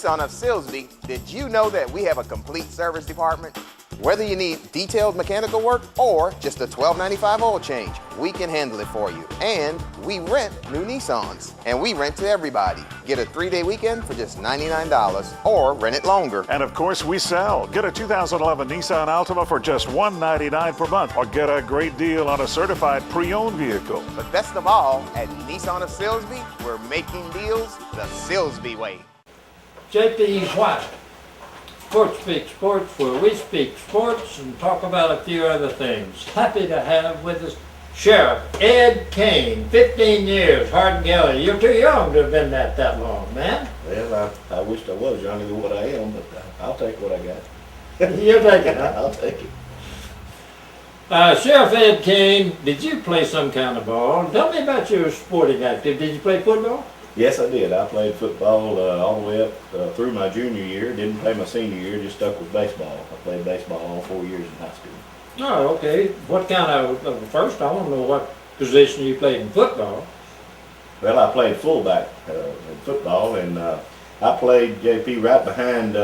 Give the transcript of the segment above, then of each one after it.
Nissan of Silsbee, did you know that we have a complete service department? Whether you need detailed mechanical work or just a $12.95 oil change, we can handle it for you. And we rent new Nissans. And we rent to everybody. Get a 3-day weekend for just $99 or rent it longer. And of course, we sell. Get a 2011 Nissan Altima for just $199 per month or get a great deal on a certified pre-owned vehicle. But best of all, at Nissan of Silsbee, we're making deals the Silsbee way. J.P.White, SportsSpeak Sports, where we speak sports and talk about a few other things. Happy to have with us Sheriff Ed Cain, 15 years, Hardin Gallery. You're too young to have been that long, man. Well, I wished I was younger than what I am, but I'll take what I got. You'll take it, huh? I'll take it. Sheriff Ed Cain, did you play some kind of ball? Tell me about your sporting activity. Did you play football? Yes, I did. I played football all the way up through my junior year. Didn't play my senior year, just stuck with baseball. I played baseball all 4 years in high school. Oh, okay. What kind of, first I want to know what position you played in football. Well, I played fullback in football, and I played J.P. right behind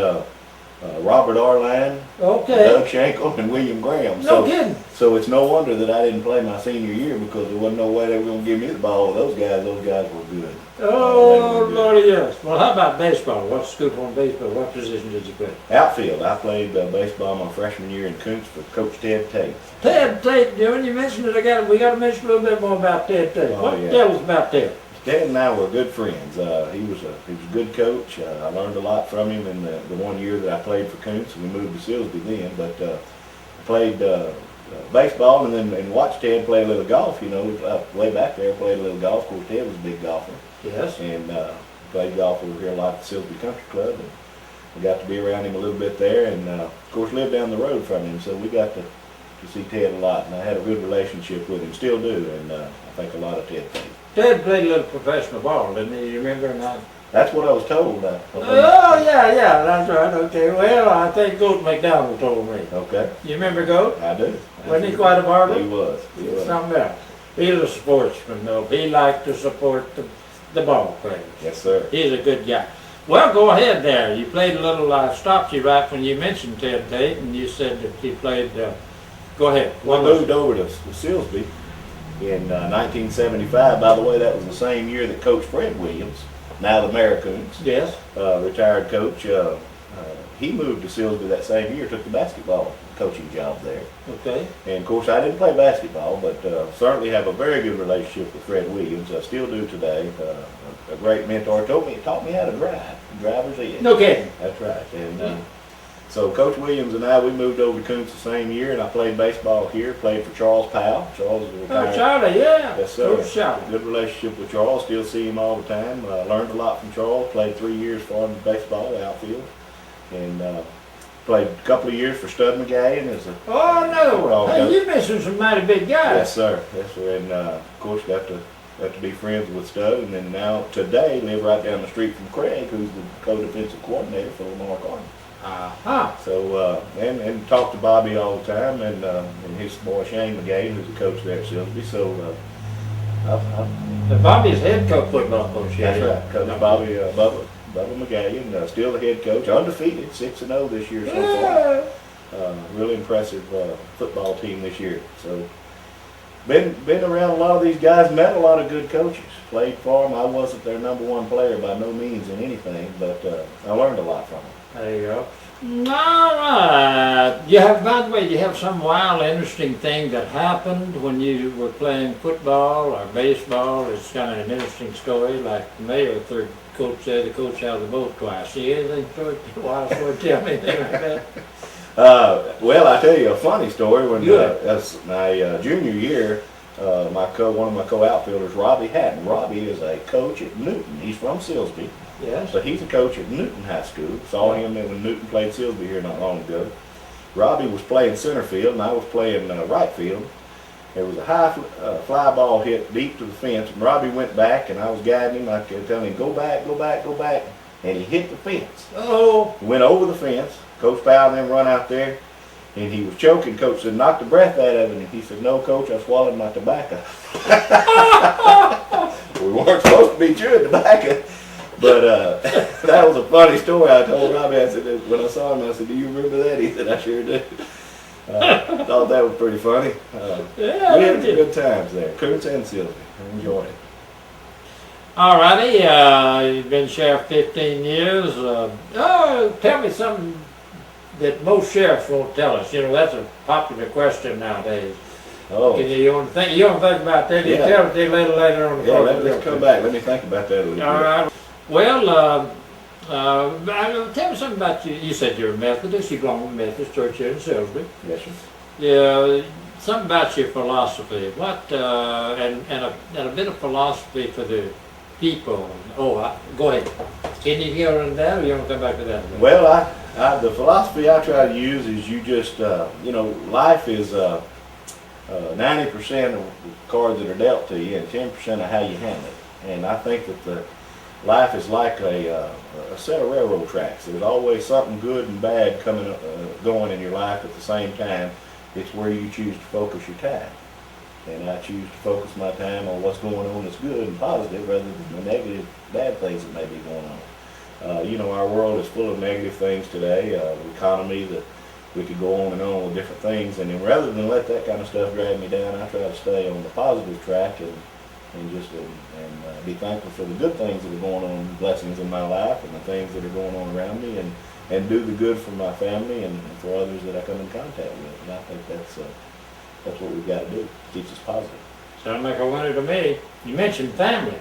Robert Arline, Okay. Doug Schenkel, and William Graham. No kidding. So it's no wonder that I didn't play my senior year, because there wasn't no way they were going to give me the ball with those guys. Those guys were good. Oh, Lordy, yes. Well, how about baseball? What's the scoop on baseball? What position did you play? Outfield. I played baseball my freshman year in Kuntz for Coach Ted Tate. Ted Tate, when you mentioned it, we got to mention a little bit more about Ted Tate. Oh, What yeah. tell us about Ted? Ted and I were good friends. He was a good coach. I learned a lot from him in the 1 year that I played for Kuntz. We moved to Silsbee then, but I played baseball and watched Ted play a little golf. You know, way back there, played a little golf. Of course, Ted was a big golfer. Yes. And played golf over here a lot at the Silsbee Country Club. And we got to be around him a little bit there, and of course lived down the road from him, so we got to see Ted a lot. And I had a good relationship with him, still do, and I think a lot of Ted Tate. Ted played a little professional ball, didn't he? You remember or not? That's what I was told. Oh, yeah, that's right. Okay, well, I think Goat McDonald told me. Okay. You remember Goat? I do. Wasn't he quite a barber? He was. He was. Something else. He was a sportsman, though. He liked to support the ball players. Yes, sir. He's a good guy. Well, go ahead there. You played a little, I stopped you right when you mentioned Ted Tate, and you said that you played, go ahead. Well, I moved over to Silsbee in 1975. By the way, that was the same year that Coach Fred Williams, now the Americans, Yes. Retired coach, he moved to Silsbee that same year, took the basketball coaching job there. Okay. And of course, I didn't play basketball, but certainly have a very good relationship with Fred Williams. I still do today. A great mentor. Taught me how to drive. Driver's ed. No kidding. That's right. And so Coach Williams and I, we moved over to Kuntz the same year, and I played baseball here. Played for Charles Powell. Charles is a Oh, retired. Charlie, yeah. Yes, sir. Coach Charlie. Good relationship with Charles. Still see him all the time. Learned a lot from Charles. Played 3 years for him in baseball, outfield, and played a couple of years for Stud McGahan as a. Oh, no. football Hey, coach. you missing some mighty big guys. Yes, sir. Yes, sir. And of course, got to be friends with Stud, and then now today live right down the street from Craig, who's the co-defensive coordinator for Lamar Cardinal. Uh-huh. So and talk to Bobby all the time, and his boy Shane McGahan, who's the coach there at Silsbee. So Bobby's head coach football coach. that's right, Coach Bobby Bubba McGahan, still the head coach, undefeated, 6-0 this year so far. Really impressive football team this year. So been around a lot of these guys, met a lot of good coaches, played for them. I wasn't their #1 player by no means in anything, but I learned a lot from them. There you go. All right. By the way, you have some wild, interesting thing that happened when you were playing football or baseball. It's kind of an interesting story, like the mayor, third coach said, the coach out of the boat twice. See anything to wild story? Tell me anything like that. Well, I tell you a funny story. When that's my junior year, one of my co-outfielders, Robbie Hatton. Robbie is a coach at Newton. He's from Silsbee. Yes. But he's a coach at Newton High School. Saw him when Newton played Silsbee here not long ago. Robbie was playing center field, and I was playing right field. There was a high fly ball hit deep to the fence, and Robbie went back, and I was guiding him. I kept telling him, go back, go back, go back. And he hit the fence. Oh. He went over the fence. Coach Powell and them run out there, and he was choking. Coach said, knock the breath out of him. And he said, no, Coach, I swallowed my tobacco. We weren't supposed to be chewing tobacco. But that was a funny story. I told Robbie, I said, when I saw him, I said, do you remember that? He said, I sure do. Thought that was pretty funny. We had some good times there. Coons and Sylvie. I enjoyed it. All righty, you've been sheriff 15 years. Tell me something that most sheriffs won't tell us. You know, that's a popular question nowadays. Oh. You don't think about that? You Yeah. tell it to you later on the Yeah, program. let's come back. Let me think about that a little All bit. right. Well, tell me something about you. You said you're a Methodist. You belong to the Methodist Church here in Salisbury. Yes, sir. Yeah. Something about your philosophy. What and a bit of philosophy for the people. Go ahead. Can you hear on that, or you want to come back to that? Well, the philosophy I try to use is you just, life is 90% of the cards that are dealt to you and 10% of how you handle it. And I think that life is like a set of railroad tracks. There's always something good and bad going in your life at the same time. It's where you choose to focus your time. And I choose to focus my time on what's going on that's good and positive rather than the negative, bad things that may be going on. Our world is full of negative things today. The economy, that we could go on with different things. And then rather than let that kind of stuff drag me down, I try to stay on the positive track and be thankful for the good things that are going on, blessings in my life, and the things that are going on around me, and do the good for my family and for others that I come in contact with. And I think that's what we've got to do. Keeps us positive. Sound like a winner to me. You mentioned family.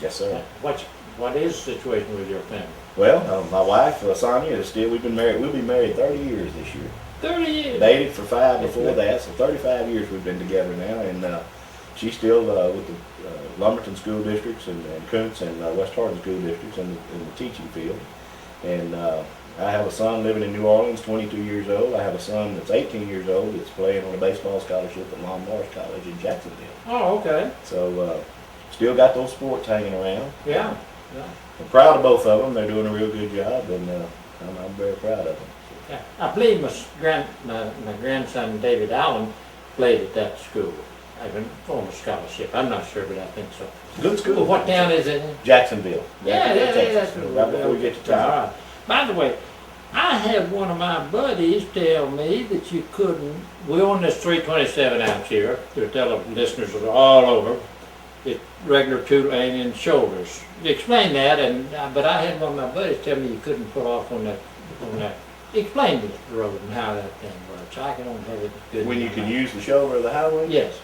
Yes, sir. What is the situation with your family? Well, my wife, Sonia, is still, we've been married, we'll be married 30 years this year. 30 years. Dated for 5 before that, so 35 years we've been together now, and she's still with the Lumberton school districts and Kuntz and West Hardin school districts in the teaching field. And I have a son living in New Orleans, 22 years old. I have a son that's 18 years old that's playing on a baseball scholarship at Long Marsh College in Jacksonville. Oh, okay. So still got those sports hanging around. Yeah. I'm proud of both of them. They're doing a real good job, and I'm very proud of them. Yeah. I believe my grandson David Allen played at that school. I've been on a scholarship. I'm not sure, but I think so. Good school. What town is it in? Jacksonville. Yeah, Texas. Right before we get to All town. right. By the way, I had one of my buddies tell me that you couldn't. We own this 327 ounce here. Their listeners are all over. It's regular two-lane and shoulders. Explain that, but I had one of my buddies tell me you couldn't put off on that. Explain the road and how that thing works. I can only have it good. When you can use the shoulder of the highway? Yes.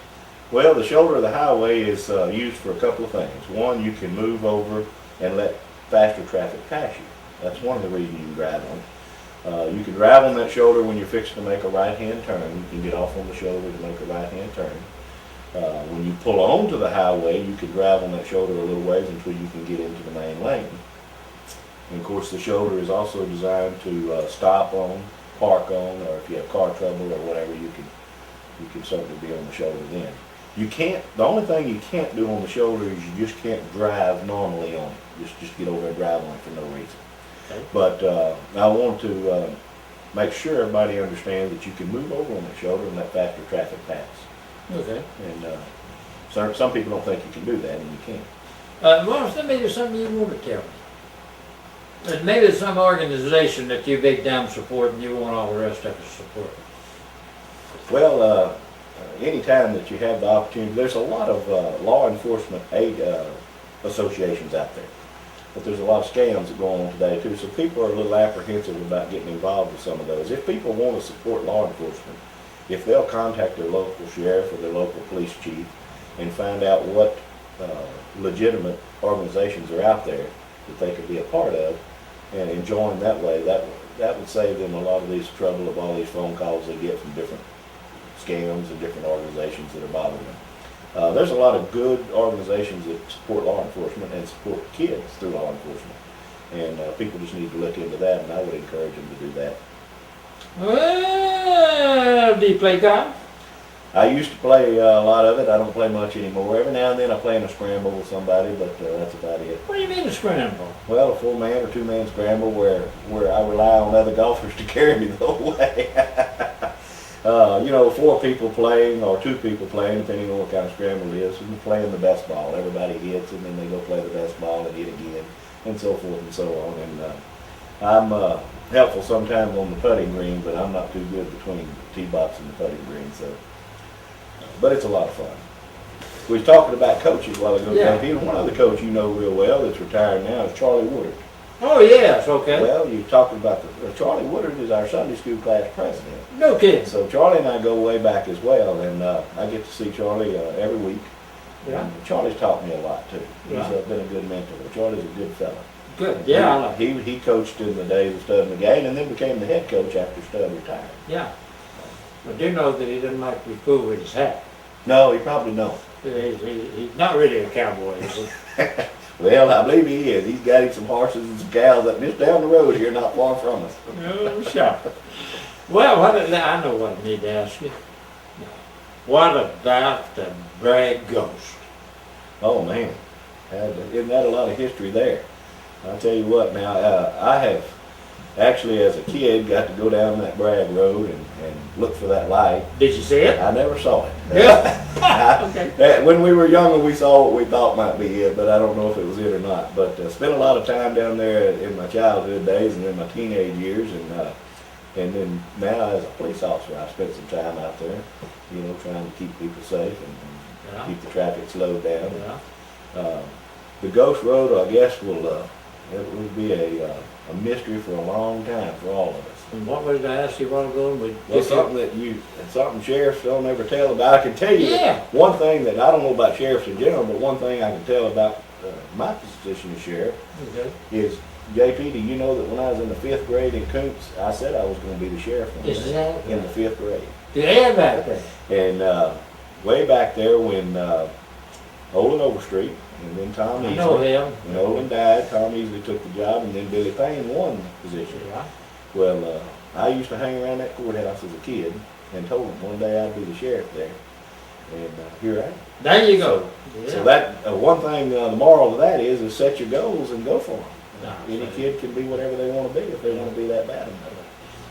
Well, the shoulder of the highway is used for a couple of things. One, you can move over and let faster traffic pass you. That's one of the reasons you can drive on. You can drive on that shoulder when you're fixing to make a right-hand turn. You can get off on the shoulder to make a right-hand turn. When you pull onto the highway, you can drive on that shoulder a little ways until you can get into the main lane. And of course, the shoulder is also designed to stop on, park on, or if you have car trouble or whatever, you can certainly be on the shoulder then. The only thing you can't do on the shoulder is you just can't drive normally on it. Just get over and drive on it for no reason. Okay. But I want to make sure everybody understands that you can move over on the shoulder and let faster traffic pass. Okay. And some people don't think you can do that, and you can't. Well, maybe there's something you want to tell me. And maybe there's some organization that you big time support and you want all the rest of us to support. Well, anytime that you have the opportunity, there's a lot of law enforcement aid associations out there. But there's a lot of scams that go on today too, so people are a little apprehensive about getting involved with some of those. If people want to support law enforcement, if they'll contact their local sheriff or their local police chief and find out what legitimate organizations are out there that they could be a part of and join that way, that would save them a lot of these trouble of all these phone calls they get from different scams and different organizations that are bothering them. There's a lot of good organizations that support law enforcement and support kids through law enforcement. And people just need to look into that, and I would encourage them to do that. Well, do you play golf? I used to play a lot of it. I don't play much anymore. Every now and then I play in a scramble with somebody, but that's about it. What do you mean a scramble? Well, a 4-man or 2-man scramble where I rely on other golfers to carry me the whole way. 4 people playing or 2 people playing, depending on what kind of scramble it is. We're playing the best ball. Everybody hits, and then they go play the best ball and hit again. and so forth and so on. And I'm helpful sometimes on the putting green, but I'm not too good between the tee box and the putting green. So, but it's a lot of fun. We was talking about coaches a while ago, Yeah. JP. One other coach you know real well that's retired now is Charlie Woodard. Oh, yes, okay. Well, you talking about Charlie Woodard is our Sunday school class president. No kidding. So Charlie and I go way back as well, and I get to see Charlie every week. Yeah. And Charlie's taught me a lot too. He's Right. been a good mentor. Charlie's a good fella. Good, yeah, I like it. He coached in the days of Stud McGain, and then became the head coach after Stud retired. Yeah. I do know that he didn't like to be fooled with his hat. No, he probably don't. He's not really a cowboy, is he? Well, I believe he is. He's got him some horses and some cows up just down the road here, not far from us. Oh, sure. Well, I know what I need to ask you. What about the Bragg Ghost? Oh man, isn't that a lot of history there? I'll tell you what. Now, I have actually, as a kid, got to go down that Bragg Road and look for that light. Did you see it? I never saw it. Yeah. Okay. When we were younger, we saw what we thought might be it, but I don't know if it was it or not. But spent a lot of time down there in my childhood days and in my teenage years, and then now as a police officer, I spent some time out there, you know, trying to keep people safe and keep the traffic slowed down. Yeah. The Ghost Road, I guess, it will be a mystery for a long time for all of us. And what was I asked you a while ago? Well, something sheriffs don't ever tell about. I can tell you one thing that I don't know about sheriffs in general, but one thing I can tell about my position as sheriff is, JP, do you know that when I was in the 5th grade in Coops, I said I was going to be the sheriff in the 5th grade. Yeah, back there. And way back there when Olin Overstreet and then Tom Easley. I know him. When Olin died, Tom Easley took the job, and then Billy Payne won the position. Yeah. Well, I used to hang around that courthouse as a kid and told them one day I'd be the sheriff there. And here I am. There you go. So that one thing, the moral of that is set your goals and go for them. Any so- kid can be whatever they want to be if they want to be that bad enough.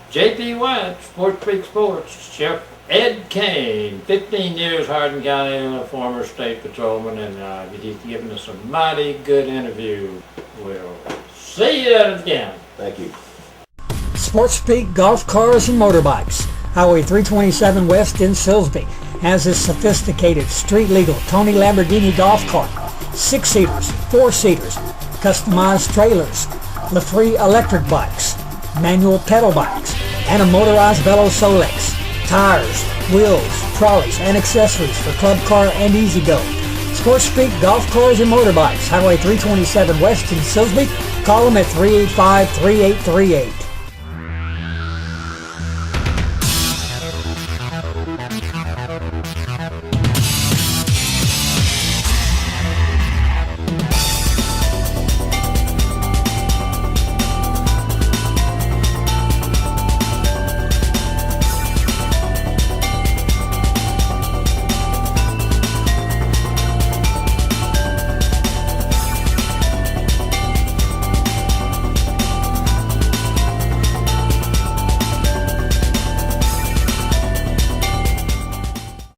J.P.White, SportsSpeak Sports, Sheriff Ed Cain, 15 years Hardin County, and a former state patrolman, and he's given us a mighty good interview. We'll see you again. Thank you. SportsSpeak Golf Cars and Motorbikes. Highway 327 West in Silsbee has a sophisticated street-legal Tony Lamborghini golf cart, 6-seaters, 4-seaters, customized trailers, LaFree electric bikes, manual pedal bikes, and a motorized Velo Solex, tires, wheels, trolleys, and accessories for Club Car and E-Z-Go. SportsSpeak Golf Cars and Motorbikes, Highway 327 West in Silsbee. Call them at 385-3838.